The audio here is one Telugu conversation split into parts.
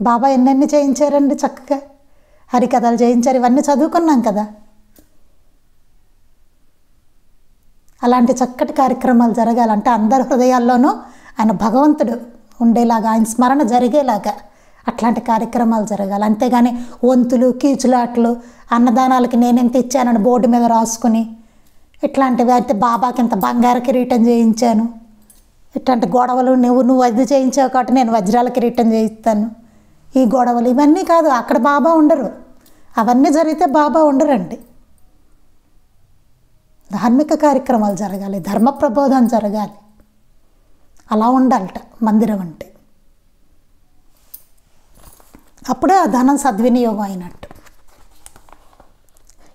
బాబా ఎన్నెన్ని చేయించారండి చక్కగా. హరికథలు చేయించారు, ఇవన్నీ చదువుకున్నాం కదా. అలాంటి చక్కటి కార్యక్రమాలు జరగాలంటే అందరి హృదయాల్లోనూ ఆయన భగవంతుడు ఉండేలాగా, ఆయన స్మరణ జరిగేలాగా అట్లాంటి కార్యక్రమాలు జరగాలి. అంతేగాని వంతులు, కీచులాట్లు, అన్నదానాలకి నేనెంత ఇచ్చానని బోర్డు మీద రాసుకుని ఇట్లాంటివి అయితే, బాబాకి ఇంత బంగారు కిరీటం చేయించాను, ఇట్లాంటి గొడవలు, నువ్వు అది చేయించావు కాబట్టి నేను వజ్రాల కిరీటం చేయిస్తాను, ఈ గొడవలు ఇవన్నీ కాదు. అక్కడ బాబా ఉండరు. అవన్నీ జరిగితే బాబా ఉండరండి. ధార్మిక కార్యక్రమాలు జరగాలి, ధర్మ ప్రబోధం జరగాలి. అలా ఉండాలట మందిరం అంటే. అప్పుడే ఆ ధనం సద్వినియోగం అయినట్టు.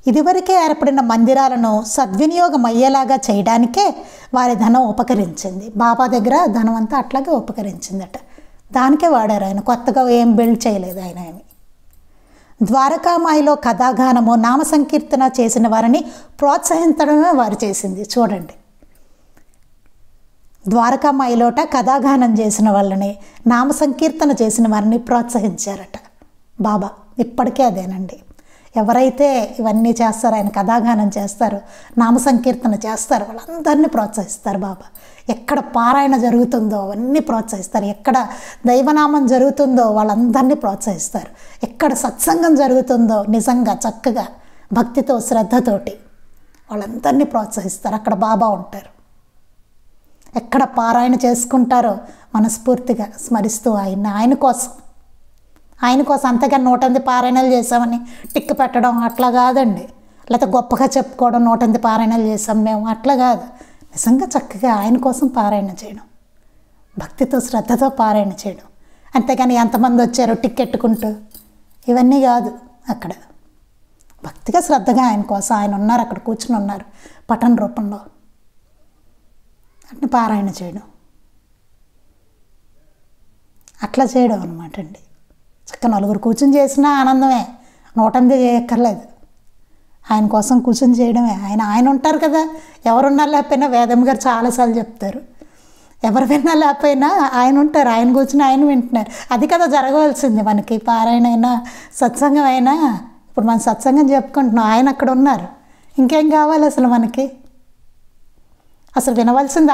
ఇదివరకే ఏర్పడిన మందిరాలను సద్వినియోగం అయ్యేలాగా చేయడానికే వారి ధనం ఉపకరించింది. బాబా దగ్గర ధనం అంతా అట్లాగే ఉపకరించిందట. దానికే వాడారు ఆయన. కొత్తగా ఏం బిల్డ్ చేయలేదు ఆయన ఏమి. ద్వారకామాయిలో కథాగానము, నామ సంకీర్తన చేసిన వారిని ప్రోత్సహించడమే వారు చేసింది. చూడండి, ద్వారకామాయిలోట కథాగానం చేసిన వాళ్ళని, నామ సంకీర్తన చేసిన వారిని ప్రోత్సహించారట బాబా. ఇప్పటికే అదేనండి. ఎవరైతే ఇవన్నీ చేస్తారో, ఆయన కథాగానం చేస్తారు, నామ సంకీర్తన చేస్తారు, వాళ్ళందరినీ ప్రోత్సహిస్తారు బాబా. ఎక్కడ పారాయణ జరుగుతుందో అవన్నీ ప్రోత్సహిస్తారు. ఎక్కడ దైవనామం జరుగుతుందో వాళ్ళందరినీ ప్రోత్సహిస్తారు. ఎక్కడ సత్సంగం జరుగుతుందో నిజంగా చక్కగా భక్తితో శ్రద్ధతోటి వాళ్ళందరినీ ప్రోత్సహిస్తారు. అక్కడ బాబా ఉంటారు. ఎక్కడ పారాయణ చేసుకుంటారో మనస్ఫూర్తిగా స్మరిస్తూ ఆయన కోసం అంతగా 108 పారాయణలు చేసామని టిక్కు పెట్టడం అట్లా కాదండి. లేకపోతే గొప్పగా చెప్పుకోవడం 108 పారాయణలు చేసాం మేము అట్లా కాదు. నిజంగా చక్కగా ఆయన కోసం పారాయణ చేయడం, భక్తితో శ్రద్ధతో పారాయణ చేయడం. అంతేగాని ఎంతమంది వచ్చారో టిక్కెట్టుకుంటూ ఇవన్నీ కాదు. అక్కడ భక్తిగా శ్రద్ధగా ఆయన కోసం ఆయన ఉన్నారు, అక్కడ కూర్చుని ఉన్నారు పఠన రూపంలో. అట్లా పారాయణ చేయడం, అట్లా చేయడం అనమాట అండి. చక్కగా నలుగురు కూర్చుని చేసినా ఆనందమే, 108 చేయక్కర్లేదు. ఆయన కోసం కూర్చుని చేయడమే. ఆయన ఉంటారు కదా. ఎవరున్నా లేకపోయినా వేదం గారు చాలాసార్లు చెప్తారు, ఎవరు విన్నా లేకపోయినా ఆయన ఉంటారు. ఆయన కూర్చుని ఆయన వింటున్నారు. అది కదా జరగవలసింది మనకి. పారాయణ అయినా సత్సంగం అయినా, ఇప్పుడు మనం సత్సంగం చెప్పుకుంటున్నాం, ఆయన అక్కడ ఉన్నారు. ఇంకేం కావాలి అసలు మనకి? అసలు వినవలసింది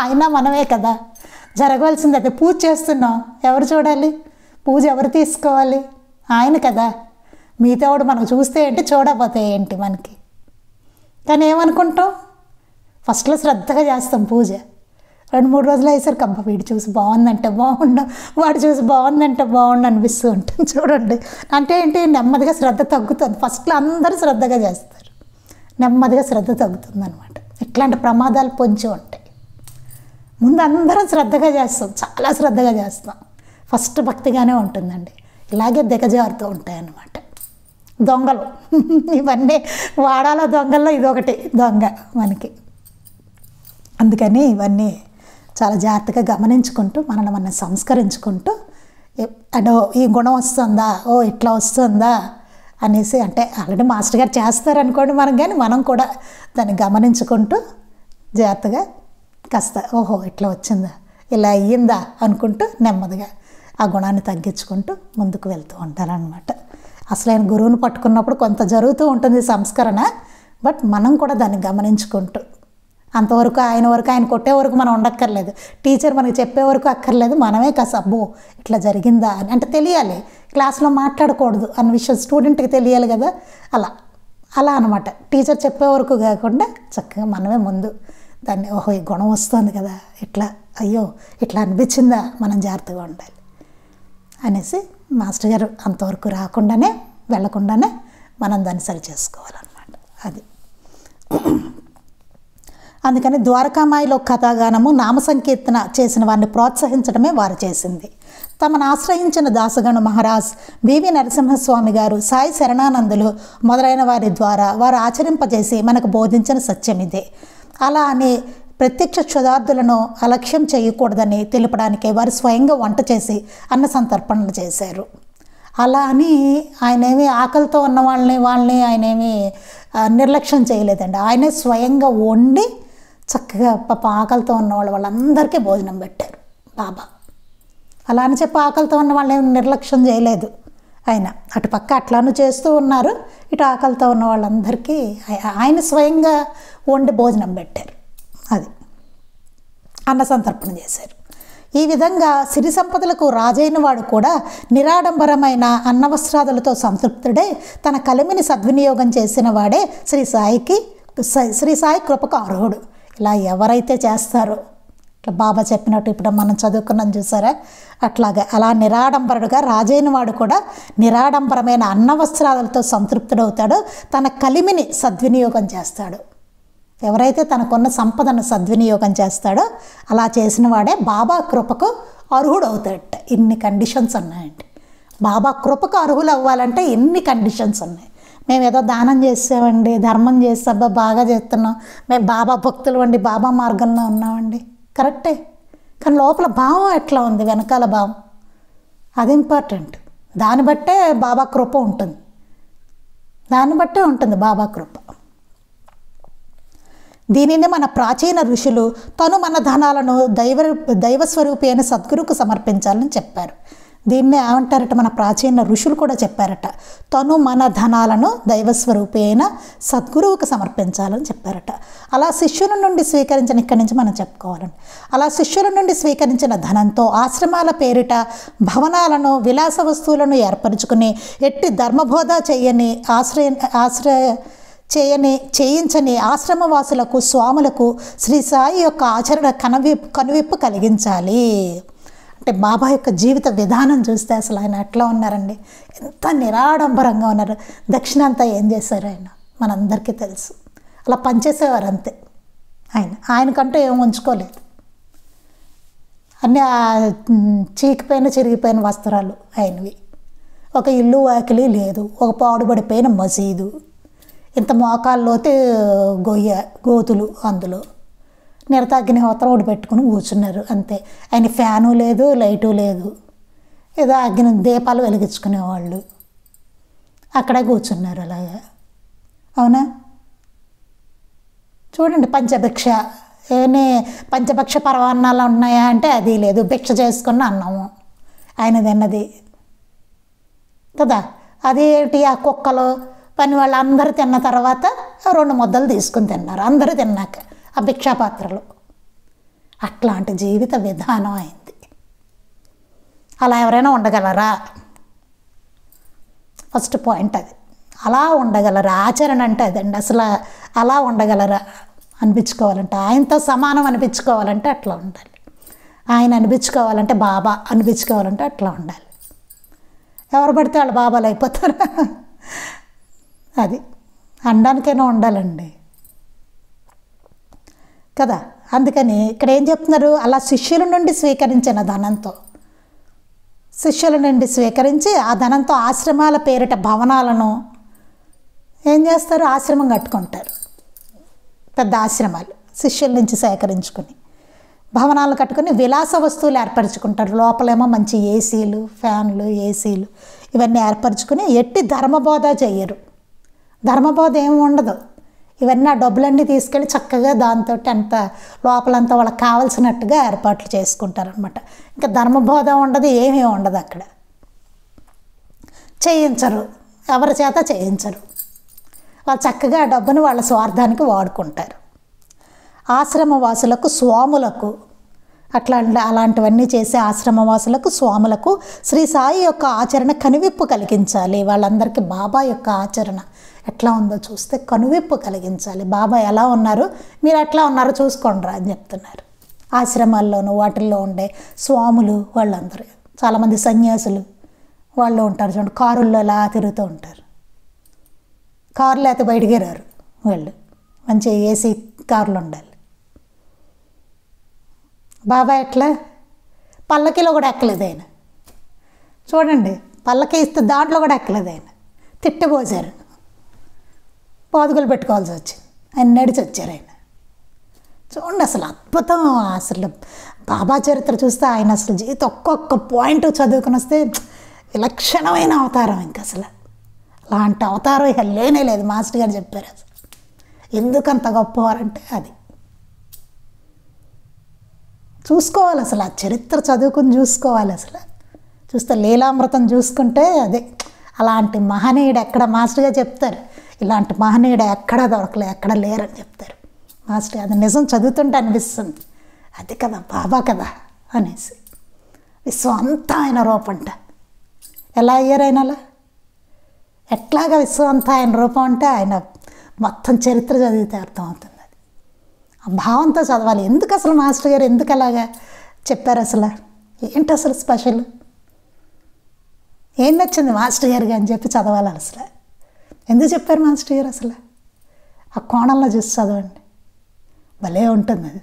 ఆయన మనమే కదా. జరగవలసింది అదే. పూజ చేస్తున్నాం, ఎవరు చూడాలి? పూజ ఎవరు తీసుకోవాలి? ఆయన కదా. మిగతావాడు మనకు చూస్తే ఏంటి, చూడకపోతే ఏంటి మనకి? కానీ ఏమనుకుంటాం, ఫస్ట్లో శ్రద్ధగా చేస్తాం పూజ. 2-3 రోజులు అయ్యేసరికి అబ్బా వీడు చూసి బాగుందంటే బాగుండు, వాడు చూసి బాగుందంటే బాగుండు అనిపిస్తూ ఉంటుంది. చూడండి, అంటే ఏంటి, నెమ్మదిగా శ్రద్ధ తగ్గుతుంది. ఫస్ట్లో అందరూ శ్రద్ధగా చేస్తారు, నెమ్మదిగా శ్రద్ధ తగ్గుతుంది అనమాట. ఇట్లాంటి ప్రమాదాలు పొంచి ఉంటాయి. ముందు అందరం శ్రద్ధగా చేస్తాం, చాలా శ్రద్ధగా చేస్తాం. ఫస్ట్ భక్తిగానే ఉంటుందండి. ఇలాగే దిగజారుతూ ఉంటాయి అన్నమాట దొంగలు. ఇవన్నీ వాడాల దొంగల్లో ఇదొకటి దొంగ మనకి. అందుకని ఇవన్నీ చాలా జాగ్రత్తగా గమనించుకుంటూ మనల్ని మనం సంస్కరించుకుంటూ, అంటే ఈ గుణం వస్తుందా, ఇట్లా వస్తుందా అనేసి, అంటే ఆల్రెడీ మాస్టర్ గారు చేస్తారనుకోండి మనం, కానీ మనం కూడా దాన్ని గమనించుకుంటూ జాగ్రత్తగా కాస్త ఇట్లా వచ్చిందా, ఇలా అయ్యిందా అనుకుంటూ నెమ్మదిగా ఆ గుణాన్ని తగ్గించుకుంటూ ముందుకు వెళ్తూ ఉంటారనమాట. అసలు ఆయన గురువుని పట్టుకున్నప్పుడు కొంత జరుగుతూ ఉంటుంది సంస్కరణ. బట్ మనం కూడా దాన్ని గమనించుకుంటూ, అంతవరకు ఆయన కొట్టే వరకు మనం ఉండక్కర్లేదు, టీచర్ మనకి చెప్పే వరకు అక్కర్లేదు. మనమే కాస్త అబ్బో ఇట్లా జరిగిందా అని, అంటే తెలియాలి. క్లాస్లో మాట్లాడకూడదు అన్న విషయం స్టూడెంట్కి తెలియాలి కదా. అలా అనమాట. టీచర్ చెప్పే వరకు కాకుండా చక్కగా మనమే ముందు దాన్ని ఈ గుణం వస్తుంది కదా, ఇట్లా అయ్యో ఇట్లా అనిపించిందా, మనం జాగ్రత్తగా ఉండాలి అనేసి మాస్టర్ గారు అంతవరకు వెళ్ళకుండానే మనం దాన్ని సరి చేసుకోవాలన్నమాట. అది అందుకని ద్వారకామాయిలో కథాగానము, నామ సంకీర్తన చేసిన వారిని ప్రోత్సహించడమే వారు చేసింది. తమను ఆశ్రయించిన దాసగణు మహారాజ్, బివి నరసింహస్వామి గారు, సాయి శరణానందులు మొదలైన వారి ద్వారా వారు ఆచరింపజేసి మనకు బోధించిన సత్యం ఇదే. అలా అని ప్రత్యక్ష క్షుదార్థులను అలక్ష్యం చేయకూడదని తెలుపడానికే వారు స్వయంగా వంట చేసి అన్న సంతర్పణలు చేశారు. అలా అని ఆయనేమి ఆకలితో ఉన్న వాళ్ళని ఆయనేమి నిర్లక్ష్యం చేయలేదండి. ఆయనే స్వయంగా వండి చక్కగా పాప ఆకలితో ఉన్న వాళ్ళందరికీ భోజనం పెట్టారు బాబా. అలా అని చెప్పి ఆకలితో ఉన్న వాళ్ళని నిర్లక్ష్యం చేయలేదు ఆయన. అటుపక్క అట్లాను చేస్తూ ఉన్నారు, ఇటు ఆకలితో ఉన్న వాళ్ళందరికీ ఆయన స్వయంగా వండి భోజనం పెట్టారు. అది అన్న సంతర్పణ చేశారు. ఈ విధంగా సిరి సంపదలకు రాజైన వాడు కూడా నిరాడంబరమైన అన్నవస్త్రాదులతో సంతృప్తుడై తన కలిమిని సద్వినియోగం చేసిన వాడే శ్రీ సాయి కృపకు అర్హుడు. ఇలా ఎవరైతే చేస్తారో, ఇట్లా బాబా చెప్పినట్టు ఇప్పుడు మనం చదువుకున్నాం చూసారా, అట్లాగే అలా నిరాడంబరుడుగా రాజైన వాడు కూడా నిరాడంబరమైన అన్నవస్త్రాలతో సంతృప్తుడవుతాడో తన కలిమిని సద్వినియోగం చేస్తాడు. ఎవరైతే తనకున్న సంపదను సద్వినియోగం చేస్తాడో అలా చేసిన వాడే బాబా కృపకు అర్హుడు అవుతాడట. ఇన్ని కండిషన్స్ ఉన్నాయండి. బాబా కృపకు అర్హులు అవ్వాలంటే ఎన్ని కండిషన్స్ ఉన్నాయి. మేము ఏదో దానం చేసామండి, ధర్మం చేస్తాబ్బా బాగా చేస్తున్నాం, మేము బాబా భక్తులు అండి, బాబా మార్గంలో ఉన్నామండి, కరెక్టే. కానీ లోపల భావం ఎట్లా ఉంది, వెనకాల భావం, అది ఇంపార్టెంట్. దాన్ని బట్టే బాబా కృప ఉంటుంది, దాన్ని బట్టే ఉంటుంది బాబా కృప. దీనిని మన ప్రాచీన ఋషులు తను మన ధనాలను దైవస్వరూపి అయిన సద్గురుకు సమర్పించాలని చెప్పారు. దీన్నే ఏమంటారట, మన ప్రాచీన ఋషులు కూడా చెప్పారట, తను మన ధనాలను దైవస్వరూపి అయిన సద్గురువుకు సమర్పించాలని చెప్పారట. అలా శిష్యుల నుండి స్వీకరించిన, ఇక్కడి నుంచి మనం చెప్పుకోవాలండి, అలా శిష్యుల నుండి స్వీకరించిన ధనంతో ఆశ్రమాల పేరిట భవనాలను విలాస వస్తువులను ఏర్పరచుకుని ఎట్టి ధర్మబోధ చేయించని ఆశ్రమవాసులకు స్వాములకు శ్రీ సాయి యొక్క ఆచరణ కనువిప్పు కలిగించాలి. అంటే బాబా యొక్క జీవిత విధానం చూస్తే అసలు ఆయన ఎట్లా ఉన్నారండి, ఎంత నిరాడంబరంగా ఉన్నారు. దక్షిణ అంతా ఏం చేశారు ఆయన మనందరికీ తెలుసు. అలా పనిచేసేవారు అంతే. ఆయనకంటూ ఏం ఉంచుకోలేదు. అన్నీ చీకిపోయిన చిరిగిపోయిన వస్త్రాలు ఆయనవి. ఒక ఇల్లు వాకిలి లేదు, ఒక పాడుబడిపోయిన మసీదు, ఇంత మోకాల్లోతే గోతులు, అందులో నిరతాగ్నిహోత్రం ఒకటి పెట్టుకుని కూర్చున్నారు అంతే. ఆయన ఫ్యాను లేదు, లైటు లేదు, ఏదో అగ్ని దీపాలు వెలిగించుకునేవాళ్ళు, అక్కడే కూర్చున్నారు అలాగా. అవునా? చూడండి, పంచభిక్ష ఏమీ పంచభక్ష పరమాన్నాలు ఉన్నాయా అంటే అది లేదు, భిక్ష చేసుకున్న అన్నము ఆయన తిన్నది కదా. అదేంటి, ఆ కుక్కలు పని వాళ్ళు అందరూ తిన్న తర్వాత 2 ముద్దలు తీసుకుని తిన్నారు అందరూ తిన్నాక ఆ భిక్షాపాత్రలు. అట్లాంటి జీవిత విధానం అయింది. అలా ఎవరైనా ఉండగలరా? ఫస్ట్ పాయింట్ అది. అలా ఉండగలరా? ఆచరణ అంటే అదండి. అసలు అలా ఉండగలరా అనిపించుకోవాలంటే, ఆయనతో సమానం అనిపించుకోవాలంటే అట్లా ఉండాలి. ఆయన అనిపించుకోవాలంటే, బాబా అనిపించుకోవాలంటే అట్లా ఉండాలి. ఎవరు పడితే వాళ్ళు బాబాలు అయిపోతారా? అది అనడానికైనా ఉండాలండి కదా. అందుకని ఇక్కడ ఏం చెప్తున్నారు, అలా శిష్యుల నుండి స్వీకరించిన ధనంతో, శిష్యుల నుండి స్వీకరించి ఆ ధనంతో ఆశ్రమాల పేరిట భవనాలను ఏం చేస్తారు, ఆశ్రమం కట్టుకుంటారు. పెద్ద ఆశ్రమాలు శిష్యుల నుంచి సేకరించుకుని భవనాలు కట్టుకుని విలాస వస్తువులు ఏర్పరచుకుంటారు. లోపలేమో మంచి ఏసీలు, ఫ్యాన్లు, ఏసీలు ఇవన్నీ ఏర్పరచుకుని ఎట్టి ధర్మబోధ చెయ్యరు. ధర్మబోధ ఏమి ఉండదు. ఇవన్నీ ఆ డబ్బులన్నీ తీసుకెళ్ళి చక్కగా దాంతో అంత లోపలంతా వాళ్ళకి కావాల్సినట్టుగా ఏర్పాట్లు చేసుకుంటారనమాట. ఇంకా ధర్మబోధ ఉండదు, ఏమీ ఉండదు అక్కడ. చేయించరు, ఎవరి చేత చేయించరు. వాళ్ళు చక్కగా ఆ డబ్బును వాళ్ళ స్వార్థానికి వాడుకుంటారు. ఆశ్రమవాసులకు, స్వాములకు, అలాంటివన్నీ చేసే ఆశ్రమవాసులకు, స్వాములకు శ్రీ సాయి యొక్క ఆచరణ కనువిప్పు కలిగించాలి. వాళ్ళందరికీ బాబా యొక్క ఆచరణ ఎట్లా ఉందో చూస్తే కనువిప్పు కలిగించాలి. బాబా ఎలా ఉన్నారు, మీరు ఎట్లా ఉన్నారో చూసుకోండిరా అని చెప్తున్నారు. ఆశ్రమాల్లోనూ వాటిల్లో ఉండే స్వాములు వాళ్ళందరూ, చాలామంది సన్యాసులు వాళ్ళు ఉంటారు చూడండి, కారుల్లో అలా తిరుగుతూ ఉంటారు. కారులో అయితే బయటికి రారు వాళ్ళు, మంచి ఏసీ కార్లు ఉండాలి. బాబా ఎట్లా పల్లకిలో కూడా ఎక్కలేదు ఆయన. చూడండి, పల్లకి ఇస్తే దాంట్లో కూడా ఎక్కలేదు ఆయన. తిట్టిపోసారు, పాదుకలు పెట్టుకోవాల్సి వచ్చింది, ఆయన నడిచి వచ్చారు ఆయన. చూడండి, అసలు అద్భుతం. అసలు బాబా చరిత్ర చూస్తే ఆయన అసలు జీవితం ఒక్కొక్క పాయింట్ చదువుకుని వస్తే విలక్షణమైన అవతారం. ఇంకా అసలు అలాంటి అవతారం ఇక లేనే లేదు. మాస్టర్ గారు చెప్పారు అసలు ఎందుకంత గొప్పవారంటే అది. చూసుకోవాలి అసలు, ఆ చరిత్ర చదువుకుని చూసుకోవాలి అసలు. చూస్తే లీలామృతం చూసుకుంటే అదే అలాంటి మహనీయుడు ఎక్కడ, మాస్టర్గా చెప్తారు ఇలాంటి మహనీయుడు ఎక్కడా దొరకలే, ఎక్కడ లేరని చెప్తారు మాస్టర్. అది నిజం చదువుతుంటే అనిపిస్తుంది, అది కదా బాబా కదా అనేసి. విశ్వం అంతా ఆయన రూపంట. ఎలా అయ్యారు ఆయన అలా? ఎట్లాగా విశ్వం అంతా ఆయన రూపం అంటే ఆయన మొత్తం చరిత్ర చదివితే అర్థమవుతుంది. అది ఆ భావంతో చదవాలి. ఎందుకు అసలు మాస్టర్ గారు ఎందుకు అలాగా చెప్పారు అసలు? ఏంటి అసలు స్పెషల్? ఏం నచ్చింది మాస్టర్ గారికి అని చెప్పి చదవాలి అసలు. ఎందుకు చెప్పారు మాస్టర్ గారు అసలు? ఆ కోణంలో చూసి చదవండి, భలే ఉంటుంది అది.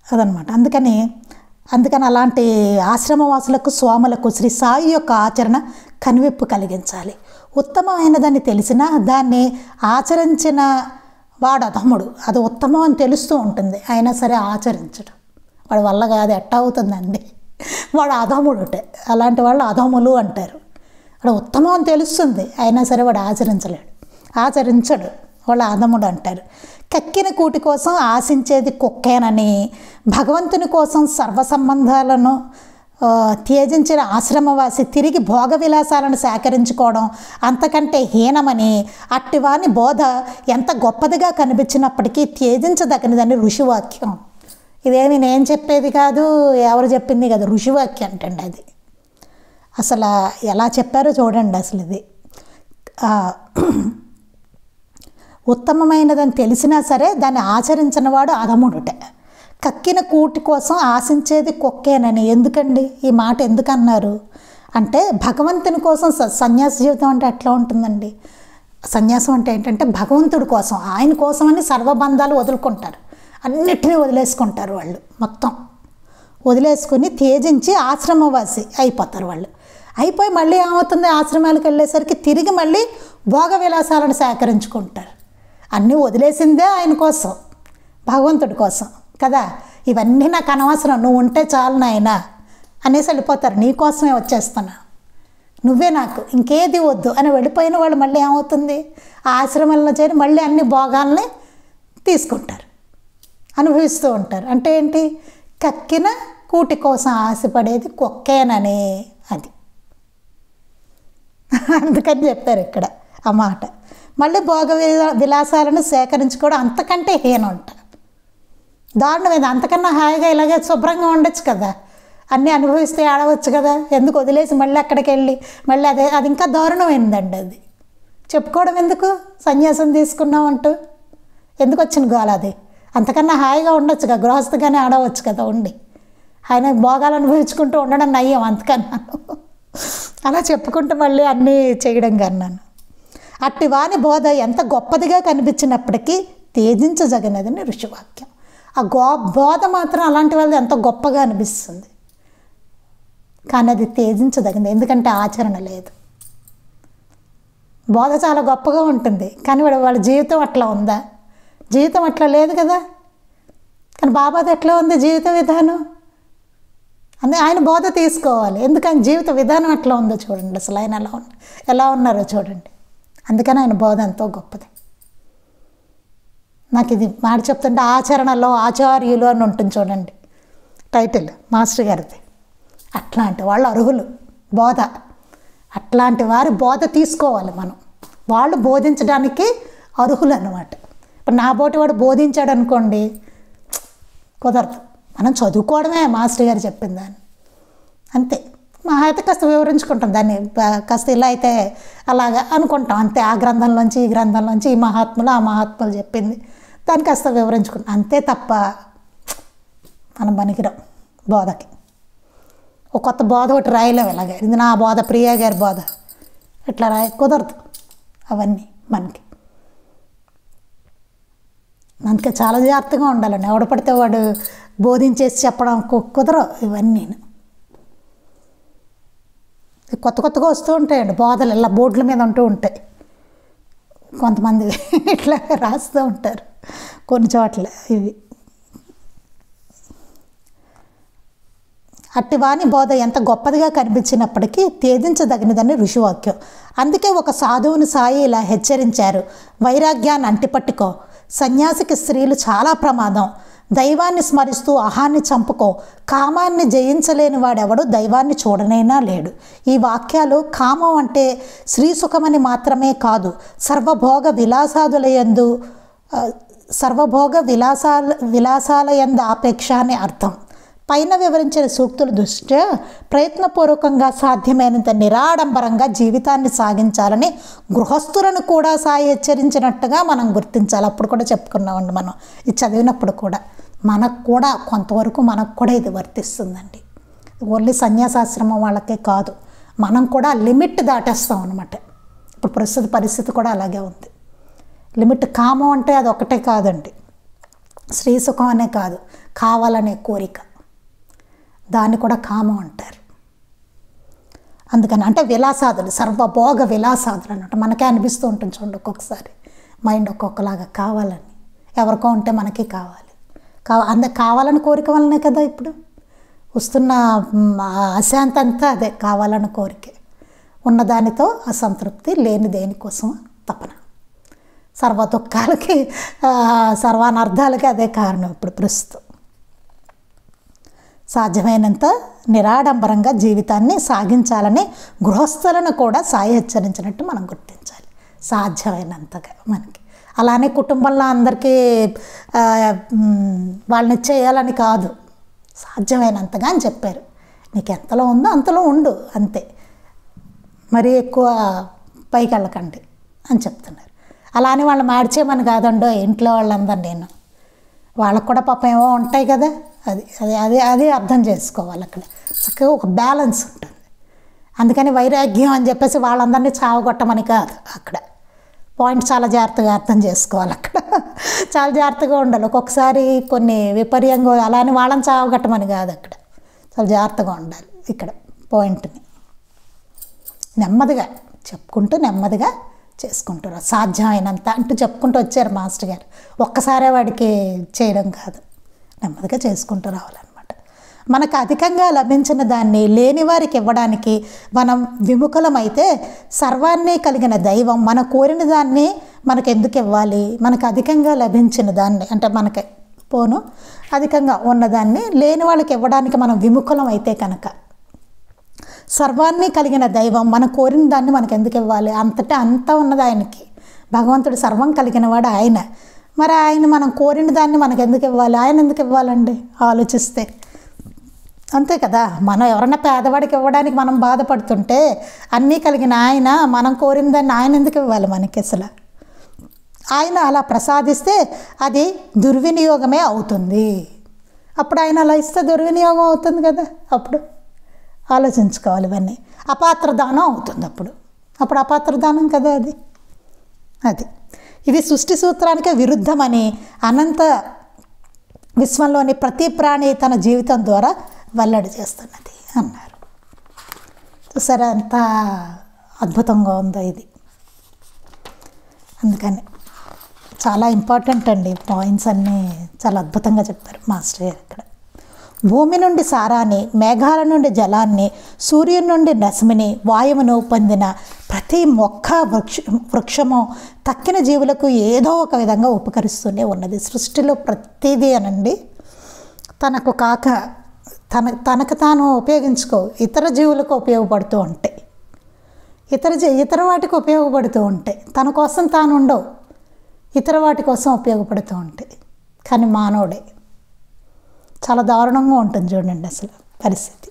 అదనమాట. అందుకని అలాంటి ఆశ్రమవాసులకు, స్వాములకు శ్రీ సాయి యొక్క ఆచరణ కనువిప్పు కలిగించాలి. ఉత్తమమైన దాన్ని తెలిసినా దాన్ని ఆచరించిన వాడు అధముడు. అది ఉత్తమం అని తెలుస్తూ ఉంటుంది, అయినా సరే ఆచరించడం వాడి వల్ల కాదు. ఎట్టా అవుతుందండి? వాడు అధముడుటే. అలాంటి వాళ్ళు అధములు అంటారు. వాడు ఉత్తమం అని తెలుస్తుంది, అయినా సరే వాడు ఆచరించడు, వాళ్ళు అధముడు అంటారు. కక్కిన కూటి కోసం ఆశించేది కుక్కేనని, భగవంతుని కోసం సర్వ సంబంధాలను త్యజించిన ఆశ్రమవాసి తిరిగి భోగ విలాసాలను సేకరించుకోవడం అంతకంటే హీనమని, అట్టివాని బోధ ఎంత గొప్పదిగా కనిపించినప్పటికీ త్యజించదగినదని ఋషివాక్యం. ఇదేమి నేను చెప్పేది కాదు, ఎవరు చెప్పింది కదా, ఋషివాక్యం అంటండి అది. అసలు ఎలా చెప్పారో చూడండి అసలు. ఇది ఉత్తమమైనదని తెలిసినా సరే దాన్ని ఆచరించిన వాడు అధముడుటే. కక్కిన కూటి కోసం ఆశించేది కుక్కేనని. ఎందుకండి ఈ మాట ఎందుకన్నారు అంటే, భగవంతుని కోసం సన్యాస జీవితం అంటే ఎట్లా ఉంటుందండి? సన్యాసం అంటే ఏంటంటే భగవంతుడి కోసం, ఆయన కోసమని సర్వబంధాలు వదులుకుంటారు, అన్నిటినీ వదిలేసుకుంటారు వాళ్ళు. మొత్తం వదిలేసుకుని త్యజించి ఆశ్రమవాసి అయిపోతారు వాళ్ళు. అయిపోయి మళ్ళీ ఏమవుతుంది, ఆశ్రమాలకు వెళ్ళేసరికి తిరిగి మళ్ళీ భోగ విలాసాలను సేకరించుకుంటారు. అన్నీ వదిలేసిందే ఆయన కోసం, భగవంతుడి కోసం కదా. ఇవన్నీ నాకు అనవసరం, నువ్వు ఉంటే చాలు నాయనా అనేసి వెళ్ళిపోతారు. నీ కోసమే వచ్చేస్తున్నా, నువ్వే నాకు, ఇంకేది వద్దు అని వెళ్ళిపోయిన వాళ్ళు మళ్ళీ ఏమవుతుంది, ఆ ఆశ్రమంలో చేరి మళ్ళీ అన్ని భోగాల్ని తీసుకుంటారు, అనుభవిస్తూ ఉంటారు. అంటే ఏంటి? కక్కిన కూటి కోసం ఆశపడేది కుక్కేనని. అది అందుకని చెప్పారు ఇక్కడ ఆ మాట. మళ్ళీ భోగ విలాసాలను సేకరించుకోవడం అంతకంటే హీనంట, దారుణమైంది. అంతకన్నా హాయిగా ఇలాగే శుభ్రంగా ఉండొచ్చు కదా, అన్నీ అనుభవిస్తే ఆడవచ్చు కదా. ఎందుకు వదిలేసి మళ్ళీ అక్కడికి వెళ్ళి మళ్ళీ అది ఇంకా దారుణమైందండి. అది చెప్పుకోవడం ఎందుకు, సన్యాసం తీసుకున్నాం అంటూ ఎందుకు వచ్చిన గోల అది? అంతకన్నా హాయిగా ఉండొచ్చు కదా, గృహస్థగానే ఆడవచ్చు కదా ఉండి, ఆయన భోగాలు అనుభవించుకుంటూ ఉండడం నయ్యం అంతకన్నా. అలా చెప్పుకుంటూ మళ్ళీ అన్నీ చేయడం కన్నాను. అట్టి వాని బోధ ఎంత గొప్పదిగా కనిపించినప్పటికీ త్యజించజగినదని ఋషివాక్యం. ఆ బోధ మాత్రం అలాంటి వాళ్ళది ఎంతో గొప్పగా అనిపిస్తుంది, కానీ అది త్యజించదగింది, ఎందుకంటే ఆచరణ లేదు. బోధ చాలా గొప్పగా ఉంటుంది, కానీ వాళ్ళ జీవితం అట్లా ఉందా? జీవితం అట్లా లేదు కదా. కానీ బాబాది ఎట్లా ఉంది జీవిత విధానం? ఆయన బోధ తీసుకోవాలి, ఎందుకని జీవిత విధానం ఎట్లా ఉందో చూడండి. అసలు ఆయన ఎలా ఉన్నారో చూడండి. అందుకని ఆయన బోధ ఎంతో గొప్పది. నాకు ఇది మాట చెప్తుంటే ఆచరణలో ఆచార్యులు అని ఉంటుంది చూడండి టైటిల్ మాస్టర్ గారిది. అట్లాంటి వాళ్ళు అర్హులు బోధ. అట్లాంటి వారి బోధ తీసుకోవాలి మనం. వాళ్ళు బోధించడానికి అర్హులు అన్నమాట. ఇప్పుడు నా బోటి వాడు బోధించాడు అనుకోండి, కుదరదు. మనం చదువుకోవడమే మాస్టర్ గారు చెప్పిన దాన్ని, అంతే. మా అయితే కాస్త వివరించుకుంటాం దాన్ని, కాస్త ఇలా అయితే అలాగా అనుకుంటాం అంతే. ఆ గ్రంథంలోంచి ఈ గ్రంథంలోంచి ఈ మహాత్ములు ఆ మహాత్ములు చెప్పింది దాన్ని కాస్త వివరించుకుంటాం అంతే తప్ప మనం పనికిరాం బోధకి. ఒక కొత్త బోధ ఒకటి రాయలేము ఇలాగే, ఇది నా బోధ, ప్రియా గారి బోధ ఇట్లా కుదరదు అవన్నీ మనకి. అందుకే చాలా జాగ్రత్తగా ఉండాలండి. ఎవడ పడితే వాడు బోధించేసి చెప్పడం కుదరవు ఇవన్నీ. కొత్తగా వస్తూ ఉంటాయండి బోధలు, ఇలా బోర్డుల మీద ఉంటూ ఉంటాయి. కొంతమంది ఇట్లా రాస్తూ ఉంటారు కొన్ని చోట్ల ఇవి. అట్టివాని బోధ ఎంత గొప్పదిగా కనిపించినప్పటికీ త్యజించదగినదని ఋషివాక్యం. అందుకే ఒక సాధువుని సాయి ఇలా హెచ్చరించారు, వైరాగ్యాన్ని అంటిపట్టుకో, సన్యాసికి స్త్రీలు చాలా ప్రమాదం. దైవాన్ని స్మరిస్తూ అహాన్ని చంపుకో, కామాన్ని జయించలేని వాడెవడు దైవాన్ని చూడనైనా లేడు. ఈ వాక్యాలు కామం అంటే స్త్రీ సుఖమని మాత్రమే కాదు, సర్వభోగ విలాసాలయందు ఆపేక్ష అని అర్థం. పైన వివరించిన సూక్తుల దృష్ట్యా ప్రయత్నపూర్వకంగా సాధ్యమైనంత నిరాడంబరంగా జీవితాన్ని సాగించాలని గృహస్థులను కూడా సాయి హెచ్చరించినట్టుగా మనం గుర్తించాలి. అప్పుడు కూడా చెప్పుకున్నామండి మనం ఇది చదివినప్పుడు కూడా. మనకు కూడా కొంతవరకు మనకు కూడా ఇది వర్తిస్తుందండి. ఓన్లీ సన్యాసాశ్రమం వాళ్ళకే కాదు, మనం కూడా లిమిట్ దాటేస్తాం అన్నమాట. ఇప్పుడు ప్రస్తుత పరిస్థితి కూడా అలాగే ఉంది. లిమిట్ కామం అంటే అది ఒకటే కాదండి, స్త్రీ సుఖం అనే కాదు, కావాలనే కోరిక, దాన్ని కూడా కామం అంటారు. అందుకని అంటే విలాసాదులు, సర్వభోగ విలాసాదులు అన్నట్టు మనకే అనిపిస్తూ ఉంటుంది చూడండి ఒక్కొక్కసారి మైండ్ ఒక్కొక్కలాగా. కావాలని ఎవరికో ఉంటే మనకి కావాలి, కావాలని కోరిక వల్లనే కదా ఇప్పుడు వస్తున్న అశాంతి అంతా అదే, కావాలని కోరికే. ఉన్నదానితో అసంతృప్తి, లేని దేనికోసం తపన, సర్వ దుఃఖాలకి సర్వానర్థాలకి అదే కారణం ఇప్పుడు ప్రస్తుతం. సాధ్యమైనంత నిరాడంబరంగా జీవితాన్ని సాగించాలని గృహస్థులను కూడా సాయి హెచ్చరించినట్టు మనం గుర్తించాలి. సాధ్యమైనంతగా మనకి అలానే కుటుంబంలో అందరికీ వాళ్ళని చేయాలని కాదు, సాధ్యమైనంతగా అని చెప్పారు. నీకు ఎంతలో ఉందో అంతలో ఉండు అంతే, మరీ ఎక్కువ పైకి వెళ్ళకండి అని చెప్తున్నారు. అలానే వాళ్ళు మార్చేయమని కాదండో ఇంట్లో వాళ్ళందరూ, నేను వాళ్ళకు కూడా పాపం ఏమో ఉంటాయి కదా, అది అది అది అది అర్థం చేసుకోవాలి. అక్కడ చక్కగా ఒక బ్యాలెన్స్ ఉంటుంది. అందుకని వైరాగ్యం అని చెప్పేసి వాళ్ళందరినీ చావగొట్టమని కాదు, అక్కడ పాయింట్ చాలా జాగ్రత్తగా అర్థం చేసుకోవాలి. అక్కడ చాలా జాగ్రత్తగా ఉండాలి. ఒక్కొక్కసారి కొన్ని విపర్యంగా అలానే వాళ్ళని చావగొట్టమని కాదు, అక్కడ చాలా జాగ్రత్తగా ఉండాలి. ఇక్కడ పాయింట్ని నెమ్మదిగా చెప్పుకుంటూ నెమ్మదిగా చేసుకుంటారు, సాధ్యమైనంత అంటూ చెప్పుకుంటూ వచ్చారు మాస్టర్ గారు. ఒక్కసారే వాడికి చేయడం కాదు, నెమ్మదిగా చేసుకుంటూ రావాలన్నమాట. మనకు అధికంగా లభించిన దాన్ని లేని వారికి ఇవ్వడానికి మనం విముఖులమైతే సర్వాన్ని కలిగిన దైవం మన కోరిన దాన్ని మనకు ఎందుకు ఇవ్వాలి? మనకు అధికంగా లభించిన దాన్ని అంటే మనకి పోను అధికంగా ఉన్నదాన్ని లేని వాళ్ళకి ఇవ్వడానికి మనం విముఖులం అయితే కనుక సర్వాన్ని కలిగిన దైవం మన కోరిన దాన్ని మనకు ఎందుకు ఇవ్వాలి? అంతటా అంతా ఉన్నది ఆయనకి. భగవంతుడు సర్వం కలిగిన వాడు ఆయన. మరి ఆయన మనం కోరిన దాన్ని మనకు ఎందుకు ఇవ్వాలి? ఆయన ఎందుకు ఇవ్వాలండి ఆలోచిస్తే? అంతే కదా. మనం ఎవరన్నా పేదవాడికి ఇవ్వడానికి మనం బాధపడుతుంటే అన్నీ కలిగిన ఆయన మనం కోరిన దాన్ని ఆయన ఎందుకు ఇవ్వాలి మనకి? అసలు ఆయన అలా ప్రసాదిస్తే అది దుర్వినియోగమే అవుతుంది. అప్పుడు ఆయన అలా ఇస్తే దుర్వినియోగం అవుతుంది కదా. అప్పుడు ఆలోచించుకోవాలి ఇవన్నీ. అపాత్రదానం అవుతుంది అప్పుడు అపాత్రదానం కదా అది. ఇది సృష్టి సూత్రానికి విరుద్ధమని అనంత విశ్వంలోని ప్రతి ప్రాణి తన జీవితం ద్వారా వెల్లడి చేస్తున్నది అన్నారు. సరే, అంత అద్భుతంగా ఉందో ఇది. అందుకని చాలా ఇంపార్టెంట్ అండి, పాయింట్స్ అన్నీ చాలా అద్భుతంగా చెప్పారు మాస్టర్ గారు ఇక్కడ. భూమి నుండి సారాన్ని, మేఘాల నుండి జలాన్ని, సూర్యుని నుండి రశ్మిని, వాయువును పొందిన ప్రతి మొక్క వృక్షము తక్కిన జీవులకు ఏదో ఒక విధంగా ఉపకరిస్తూనే ఉన్నది. సృష్టిలో ప్రతిదీ అనండి తనకు కాక తనకు తాను ఉపయోగించుకో ఇతర జీవులకు ఉపయోగపడుతూ ఉంటాయి, ఇతర వాటికి ఉపయోగపడుతూ ఉంటాయి. తన కోసం తాను ఉండవు, ఇతర వాటి కోసం ఉపయోగపడుతూ ఉంటాయి. కానీ మానవుడే చాలా దారుణంగా ఉంటుంది చూడండి అసలు పరిస్థితి.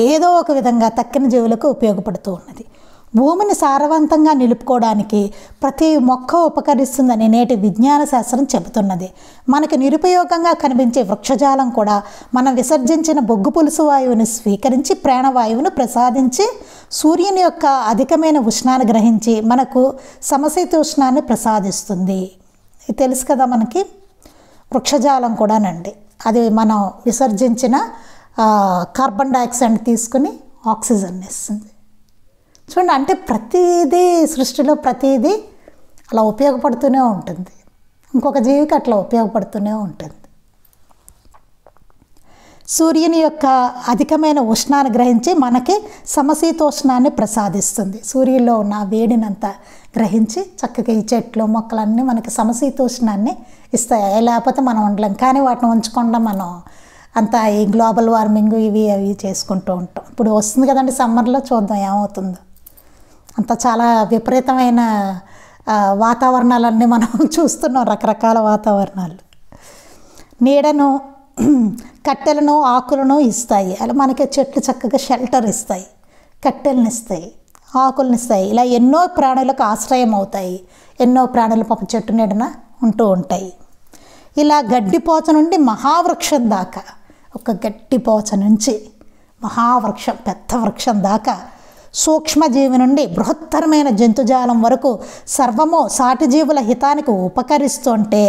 ఏదో ఒక విధంగా తక్కిన జీవులకు ఉపయోగపడుతూ ఉన్నది. భూమిని సారవంతంగా నిలుపుకోవడానికి ప్రతి మొక్క ఉపకరిస్తుందని నేటి విజ్ఞాన శాస్త్రం చెబుతున్నది. మనకి నిరుపయోగంగా కనిపించే వృక్షజాలం కూడా మనం విసర్జించిన బొగ్గు పులుసు వాయువుని స్వీకరించి ప్రాణవాయువును ప్రసాదించి సూర్యుని యొక్క అధికమైన ఉష్ణాన్ని గ్రహించి మనకు సమశీతోష్ణాన్ని ప్రసాదిస్తుంది. ఇది తెలుసు కదా మనకి. వృక్షజాలం కూడానండి అది మనం విసర్జించిన కార్బన్ డైఆక్సైడ్ తీసుకుని ఆక్సిజన్ ఇస్తుంది. చూడండి, అంటే ప్రతిదీ సృష్టిలో ప్రతిదీ అలా ఉపయోగపడుతూనే ఉంటుంది, ఇంకొక జీవికి అట్లా ఉపయోగపడుతూనే ఉంటుంది. సూర్యుని యొక్క అధికమైన ఉష్ణాన్ని గ్రహించి మనకి సమశీతోష్ణాన్ని ప్రసాదిస్తుంది. సూర్యుల్లో ఉన్న వేడినంతా గ్రహించి చక్కగా ఈ చెట్లు మొక్కలన్నీ మనకి సమశీతోష్ణాన్ని ఇస్తాయి. లేకపోతే మనం ఉండలేం. కానీ వాటిని ఉంచకుండా మనం అంతా ఈ గ్లోబల్ వార్మింగ్ ఇవి అవి చేసుకుంటూ ఉంటాం. ఇప్పుడు వస్తుంది కదండి సమ్మర్లో, చూద్దాం ఏమవుతుందో. అంత చాలా విపరీతమైన వాతావరణాలన్నీ మనం చూస్తున్నాం, రకరకాల వాతావరణాలు. నీడను, కట్టెలను, ఆకులను ఇస్తాయి. అలా మనకి చెట్లు చక్కగా షెల్టర్ ఇస్తాయి, కట్టెలను ఇస్తాయి, ఆకులను ఇస్తాయి. ఇలా ఎన్నో ప్రాణులకు ఆశ్రయం అవుతాయి. ఎన్నో ప్రాణులు పాపం చెట్టు నీడన ఉంటూ ఉంటాయి. ఇలా గడ్డిపోచ నుండి మహావృక్షం దాకా, ఒక గడ్డిపోచ నుంచి మహావృక్షం, పెద్ద వృక్షం దాకా, సూక్ష్మజీవి నుండి బృహత్తరమైన జంతుజాలం వరకు సర్వము సాటి జీవుల హితానికి ఉపకరిస్తుంటే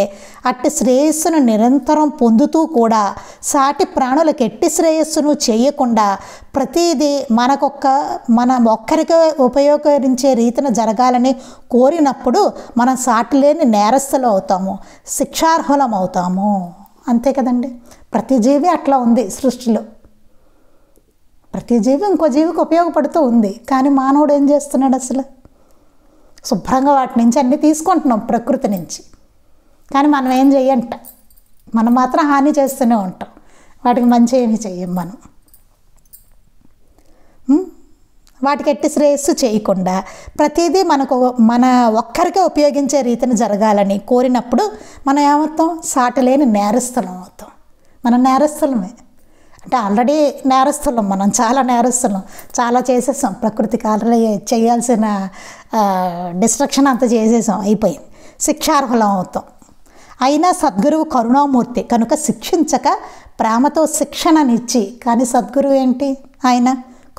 అట్టి శ్రేయస్సును నిరంతరం పొందుతూ కూడా సాటి ప్రాణులకు ఎట్టి శ్రేయస్సును చేయకుండా ప్రతిదీ మనం ఒక్కరికే ఉపయోగించే రీతిన జరగాలని కోరినప్పుడు మనం సాటిలేని నేరస్తులు అవుతాము, శిక్షార్హులం అవుతాము. అంతే కదండి. ప్రతి జీవి అట్లా ఉంది సృష్టిలో. ప్రతి జీవి ఇంకో జీవికి ఉపయోగపడుతూ ఉంది. కానీ మానవుడు ఏం చేస్తున్నాడు? అసలు శుభ్రంగా వాటి నుంచి అన్నీ తీసుకుంటున్నాం, ప్రకృతి నుంచి. కానీ మనం ఏం చెయ్యంట, మనం మాత్రం హాని చేస్తూనే ఉంటాం. వాటికి మంచి ఏమి చెయ్యం మనం. వాటికి ఎట్టి శ్రేయస్సు చేయకుండా ప్రతిదీ మన ఒక్కరికే ఉపయోగించే రీతిని జరగాలని కోరినప్పుడు మనం ఏమవుతాం? సాటిలేని నేరస్తులం అవుతాం. మనం నేరస్తులమే. అంటే ఆల్రెడీ నేరస్తులం, మనం చాలా నేరస్తులం, చాలా చేసేసాం. ప్రకృతికి ఆల్రెడీ చేయాల్సిన డిస్ట్రక్షన్ అంతా చేసేసాం, అయిపోయింది. శిక్షార్హులం అవుతాం. అయినా సద్గురువు కరుణామూర్తి కనుక శిక్షించక ప్రేమతో శిక్షణనిచ్చి. కానీ సద్గురువు ఏంటి? ఆయన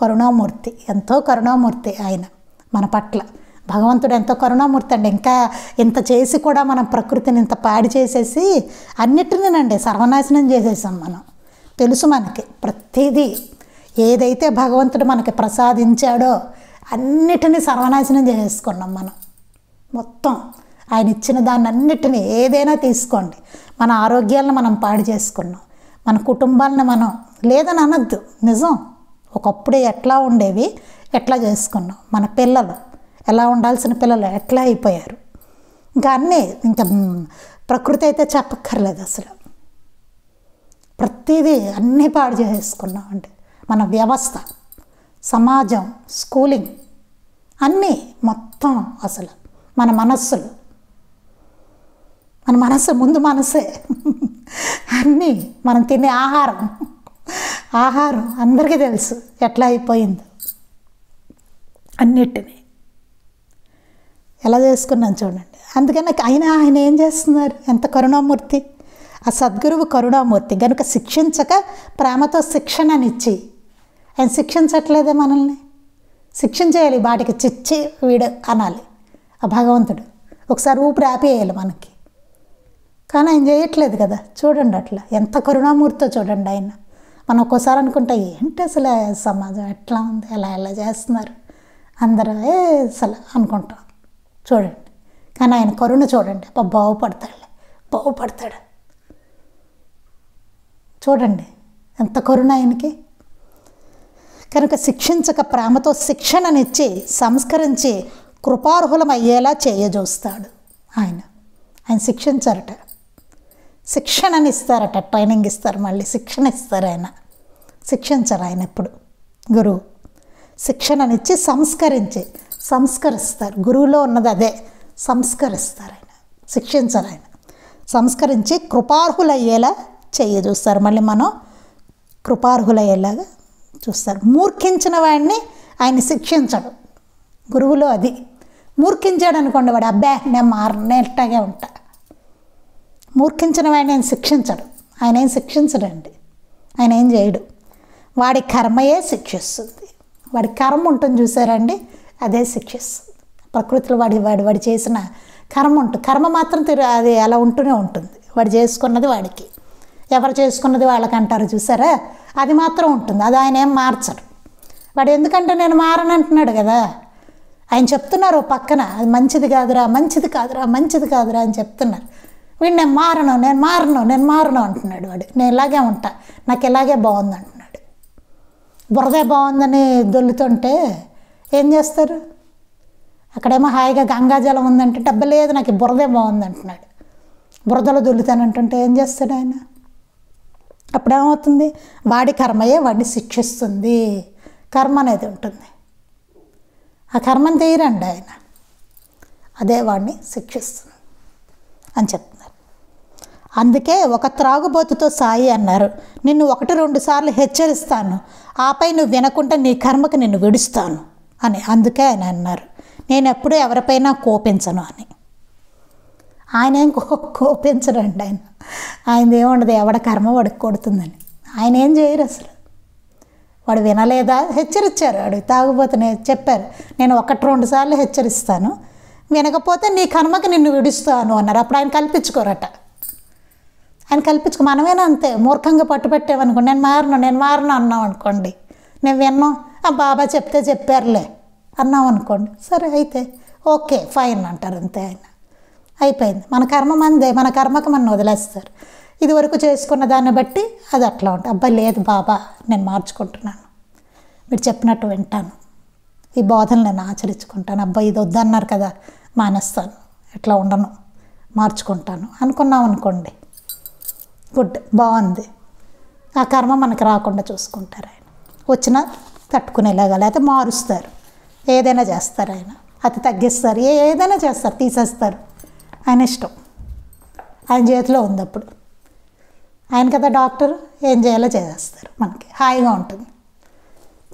కరుణామూర్తి, ఎంతో కరుణామూర్తి ఆయన మన పట్ల. భగవంతుడు ఎంతో కరుణామూర్తి అండి. ఇంకా ఇంత చేసి కూడా మనం ప్రకృతిని ఇంత పాడి చేసేసి అన్నిటినండి సర్వనాశనం చేసేసాం మనం. తెలుసు మనకి ప్రతిదీ ఏదైతే భగవంతుడు మనకి ప్రసాదించాడో అన్నిటినీ సర్వనాశనం చేసేసుకున్నాం మనం. మొత్తం ఆయన ఇచ్చిన దాన్ని అన్నిటినీ ఏదైనా తీసుకోండి, మన ఆరోగ్యాలను మనం పాడు చేసుకున్నాం, మన కుటుంబాలను మనం లేదని అనద్దు, నిజం. ఒకప్పుడే ఎట్లా ఉండేవి ఎట్లా చేసుకున్నాం. మన పిల్లలు ఎలా ఉండాల్సిన పిల్లలు ఎట్లా అయిపోయారు. ఇంకా అన్నీ, ఇంకా ప్రకృతి అయితే చెప్పక్కర్లేదు అసలు. ప్రతిదీ అన్నీ పాడు చేసుకున్నాం అండి. మన వ్యవస్థ, సమాజం, స్కూలింగ్ అన్నీ మొత్తం అసలు. మన మనస్సులు, మన మనస్సు ముందు మనసే అన్నీ. మనం తినే ఆహారం అందరికీ తెలుసు ఎట్లా అయిపోయింది. అన్నిటినీ ఎలా చేసుకున్నాను చూడండి. అందుకని ఆయన ఏం చేస్తున్నారు? ఎంత కరుణామూర్తి. ఆ సద్గురువు కరుణామూర్తి కనుక శిక్షించక ప్రేమతో శిక్షణనిచ్చి. ఆయన శిక్షించట్లేదే మనల్ని. శిక్షించేయాలి, వాటికి చిచ్చి వీడు అనాలి ఆ భగవంతుడు. ఒకసారి ఊపిరి ఆపేయాలి మనకి. కానీ ఆయన చేయట్లేదు కదా. చూడండి అట్లా ఎంత కరుణామూర్తితో చూడండి ఆయన. మనం ఒక్కోసారి అనుకుంటా ఏంటి అసలు సమాజం ఎట్లా ఉంది, ఎలా చేస్తున్నారు అందరూ అసలు అనుకుంటాం. చూడండి, కానీ ఆయన కరుణ చూడండి. బాగుపడతాడు. చూడండి ఎంత కరుణ ఆయనకి. కనుక శిక్షించక ప్రేమతో శిక్షణనిచ్చి సంస్కరించి కృపార్హులం అయ్యేలా చేయజూస్తాడు ఆయన. శిక్షించారట, శిక్షణని ఇస్తారట, ట్రైనింగ్ ఇస్తారు, మళ్ళీ శిక్షణ ఇస్తారు. ఆయన శిక్షించరు. ఆయన ఎప్పుడు గురువు శిక్షణనిచ్చి సంస్కరిస్తారు. గురువులో ఉన్నది అదే, సంస్కరిస్తారు ఆయన, శిక్షించరు. ఆయన సంస్కరించి కృపార్హులయ్యేలా చూస్తారు. మళ్ళీ మనం కృపార్హులయ్యేలాగా చూస్తారు. మూర్ఖించిన వాడిని ఆయన శిక్షించడు. గురువులో అది. మూర్ఖించాడు అనుకోండి, వాడు అబ్బే నేను మారనేటాగే ఉంటా. మూర్ఖించిన వాడిని ఆయన శిక్షించడు. ఆయన ఏం శిక్షించడండి. ఆయన ఏం చేయడు. వాడి కర్మయే శిక్షిస్తుంది. వాడి కర్మ ఉంటుంది చూసారండి, అదే శిక్షిస్తుంది. ప్రకృతిలో వాడి చేసిన కర్మ ఉంటుంది. కర్మ మాత్రం అది అలా ఉంటూనే ఉంటుంది. వాడు చేసుకున్నది వాడికి, ఎవరు చేసుకున్నది వాళ్ళకి అంటారు చూసారా, అది మాత్రం ఉంటుంది. అది ఆయన ఏం మార్చరు. వాడు ఎందుకంటే నేను మారనంటున్నాడు కదా. ఆయన చెప్తున్నారు పక్కన, అది మంచిది కాదురా అని చెప్తున్నారు. వీడు నేను మారను అంటున్నాడు వాడు. నేను ఇలాగే ఉంటా, నాకు ఇలాగే బాగుంది అంటున్నాడు. బురదే బాగుందని దొల్లుతుంటే ఏం చేస్తారు? అక్కడేమో హాయిగా గంగాజలం ఉందంటే డబ్బు లేదు, నాకు బురదే బాగుంది అంటున్నాడు. బురదలో దొల్లుతానంటుంటే ఏం చేస్తాడు ఆయన? అప్పుడేమవుతుంది? వాడి కర్మయే వాడిని శిక్షిస్తుంది. కర్మ అనేది ఉంటుంది, ఆ కర్మని తీయరండి ఆయన, అదే వాడిని శిక్షిస్తుంది అని చెప్తున్నారు. అందుకే ఒక త్రాగుబోతుతో సాయి అన్నారు, నిన్ను 1-2 సార్లు హెచ్చరిస్తాను, ఆపై నువ్వు వినకుంటే నీ కర్మకు నిన్ను విడుస్తాను అని. అందుకే ఆయన అన్నారు, నేను ఎప్పుడూ ఎవరిపైనా కోపించను అని. ఆయన ఏం కోపించడండి. ఆయన ఏముండదు, ఎవడ కర్మ వాడికి కొడుతుందని. ఆయన ఏం చేయరు అసలు. వాడు వినలేదా? హెచ్చరించారు. వాడు తాగుబోతునే చెప్పారు, నేను 1-2 సార్లు హెచ్చరిస్తాను, వినకపోతే నీ కర్మకి నిన్ను విడుస్తాను అన్నారు. అప్పుడు ఆయన కల్పించుకోరట. ఆయన మనమేనా అంతే, మూర్ఖంగా పట్టుపెట్టామనుకోండి, నేను మారను అన్నాం అనుకోండి, నేను విన్నాం, బాబా చెప్తే చెప్పారులే అన్నాం అనుకోండి, సరే అయితే ఓకే ఫైన్ అంటారు, అంతే. ఆయన అయిపోయింది. మన కర్మ మందే, మన కర్మకు మనం వదిలేస్తారు. ఇదివరకు చేసుకున్న దాన్ని బట్టి అది అట్లా ఉంటుంది. అబ్బాయి లేదు బాబా, నేను మార్చుకుంటున్నాను, మీరు చెప్పినట్టు వింటాను, ఈ బోధనలు నేను ఆచరించుకుంటాను, అబ్బాయి ఇది వద్దన్నారు కదా మానేస్తాను, ఎట్లా ఉండను, మార్చుకుంటాను అనుకున్నాం అనుకోండి, గుడ్, బాగుంది. ఆ కర్మ మనకు రాకుండా చూసుకుంటారు ఆయన. వచ్చినా తట్టుకునేలాగా, లేకపోతే మారుస్తారు, ఏదైనా చేస్తారు ఆయన, అతి తగ్గిస్తారు, ఏదైనా చేస్తారు, తీసేస్తారు, ఆయన ఇష్టం, ఆయన చేతిలో ఉంది. అప్పుడు ఆయన కదా డాక్టర్, ఏం చేయాలో చేసేస్తారు, మనకి హాయిగా ఉంటుంది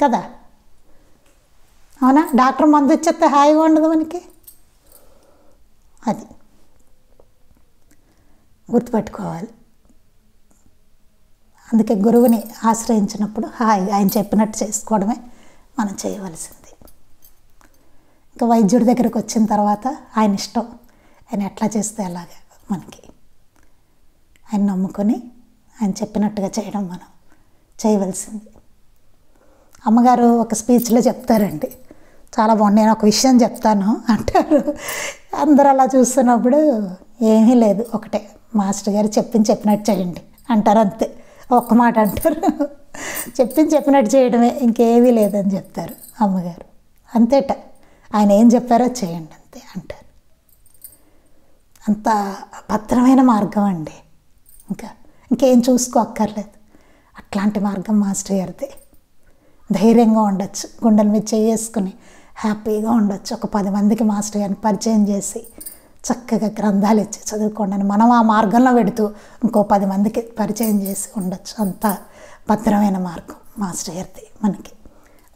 కదా. అవునా? డాక్టర్ మందు ఇచ్చేస్తే హాయిగా ఉండదు మనకి, అది గుర్తుపెట్టుకోవాలి. అందుకే గురువుని ఆశ్రయించినప్పుడు హాయిగా ఆయన చెప్పినట్టు చేసుకోవడమే మనం చేయవలసింది. ఇంకా వైద్యుడి దగ్గరికి వచ్చిన తర్వాత ఆయన ఇష్టం, ఆయన ఎట్లా చేస్తే అలాగే మనకి, ఆయన నమ్ముకొని ఆయన చెప్పినట్టుగా చేయడం మనం చేయవలసింది. అమ్మగారు ఒక స్పీచ్లో చెప్తారండి, చాలా బాగుంది. నేను ఒక విషయం చెప్తాను అంటారు. అందరూ అలా చూస్తున్నప్పుడు ఏమీ లేదు, ఒకటే, మాస్టర్ గారు చెప్పినట్టు చేయండి అంటారు, అంతే. ఒక్క మాట అంటారు, చెప్పినట్టు చేయడమే, ఇంకేమీ లేదని చెప్తారు అమ్మగారు. అంతేట, ఆయన ఏం చెప్పారో చేయండి అంతే అంటారు. అంత భద్రమైన మార్గం అండి, ఇంకేం చూసుకోక్కర్లేదు. అట్లాంటి మార్గం మాస్టర్ గారిదే. ధైర్యంగా ఉండొచ్చు, గుండెల మీద చేసుకుని హ్యాపీగా ఉండొచ్చు. ఒక 10 మందికి మాస్టర్ గారిని పరిచయం చేసి చక్కగా గ్రంథాలు ఇచ్చి చదువుకోండి అని మనం ఆ మార్గంలో పెడుతూ ఇంకో 10 మందికి పరిచయం చేసి ఉండొచ్చు. అంత భద్రమైన మార్గం మాస్టర్ గారిది. మనకి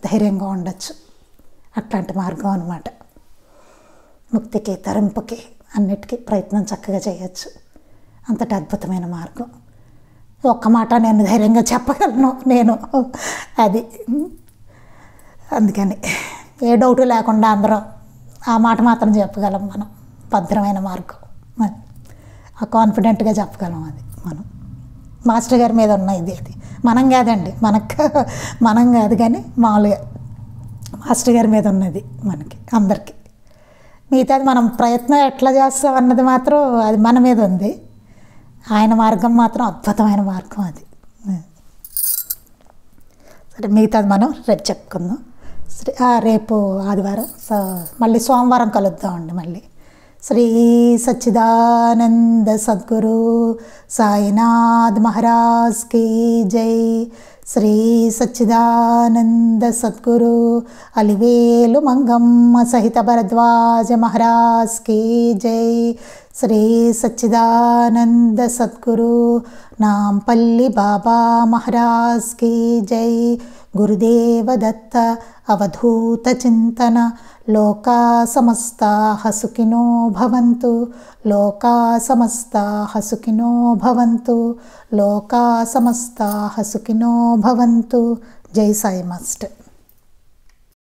ధైర్యంగా ఉండొచ్చు, అట్లాంటి మార్గం అన్నమాట. ముక్తికి, తరింపుకి, అన్నిటికీ ప్రయత్నం చక్కగా చేయొచ్చు. అంతటి అద్భుతమైన మార్గం. ఒక్క మాట నేను ధైర్యంగా చెప్పగలను నేను, అది. అందుకని ఏ డౌటు లేకుండా అందరం ఆ మాట మాత్రం చెప్పగలం మనం. భద్రమైన మార్గం, ఆ కాన్ఫిడెంట్గా చెప్పగలం. అది మనం మాస్టర్ గారి మీద ఉన్న ఇది, అది మనం కాదండి, మనం కాదు, కానీ మామూలుగా మాస్టర్ గారి మీద ఉన్నది మనకి అందరికీ. మిగతాది మనం ప్రయత్నం ఎట్లా చేస్తాం అన్నది మాత్రం అది మన మీద ఉంది. ఆయన మార్గం మాత్రం అద్భుతమైన మార్గం అది. సరే, మిగతాది మనం రేపు చెప్పుకుందాం. రేపు ఆదివారం, మళ్ళీ సోమవారం కలుద్దామండి. మళ్ళీ శ్రీ సచ్చిదానంద సద్గురు సాయినాథ్ మహారాజ్ కీ జై. శ్రీ సచ్చిదానంద సద్గురు అలివేలు మంగమ్మ సహిత భరద్వాజ మహారాజ్ కీ జై. శ్రీ సచ్చిదానంద సద్గురు నాంపల్లి బాబా మహారాజ్ కీ జై. గురుదేవ దత్త అవధూత చింతన. లోకా సమస్తాః సుఖినో భవంతు. లోకా సమస్తాః సుఖినో భవంతు. లోకా సమస్తాః సుఖినో భవంతు. జై సాయి మాస్టర్.